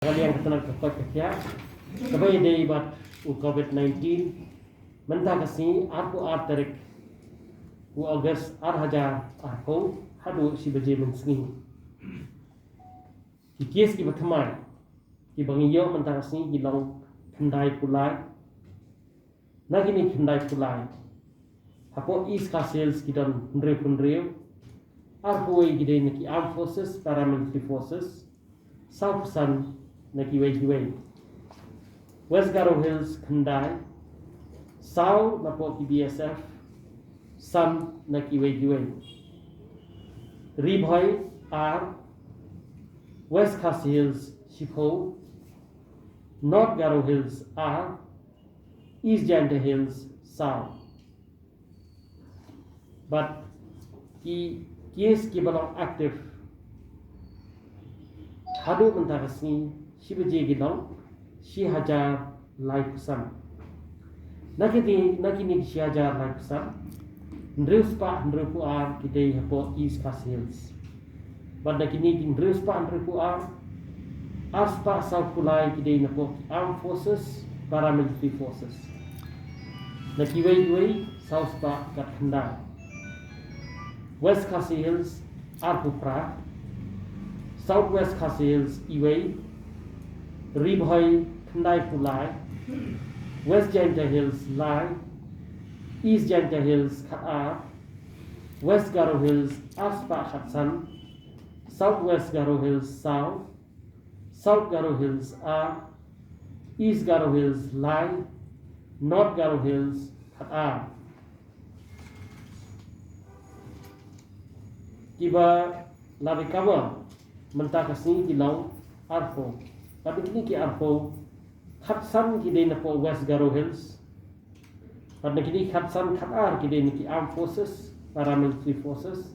Kalian ketenang kekot kekya Kabay day bat u COVID-19 Mynta kasi aku tarik u August haja aku hadu si baje men Sngi ki kes ki bathamai ki bangiyo Mynta kasi ki long thandai pulai nagini thandai pulai hapo is ka sales ki don ndre arpo ki day ki armed forces paramilitary forces South Sun naki way West Garo Hills Khandai South napo ki BSF Sun naki way Ribhoy R West Khas Hills Shipho North Garo Hills R East Janta Hills South but ki case ki balong active hadu Mynta kasi si baje gilong si hajar lai kusam nakini si hajar lai kusam ndreus pa ndrepu ar kidei hapo East Khas Hills but nakini ndreus pa ndrepu ar aspa South Pulai kidei napo armed forces paramilitary forces nakiway South pa kat Khandai West Khas Hills Arpupra Southwest Khas Hills Iway Ribhoy Khandai Pulai West Janta Hills Lai East Janta Hills Khaar West Garo Hills Aspa Khatsan Southwest Garo Hills South South Garo Hills R East Garo Hills Lai North Garo Hills Khaar Kiba labi kawa Mynta kasi kilaw arpo tapi kini ki arpo khatsan ki de na po West Garo Hills at na kini khatsan khaar ki de ni ki armed forces paramilitary forces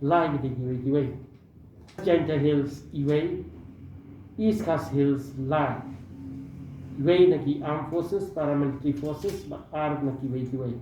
lai ki de giwe Janta Hills iwe East Khas Hills lai iwe na ki armed forces paramilitary forces ba ar na ki giwe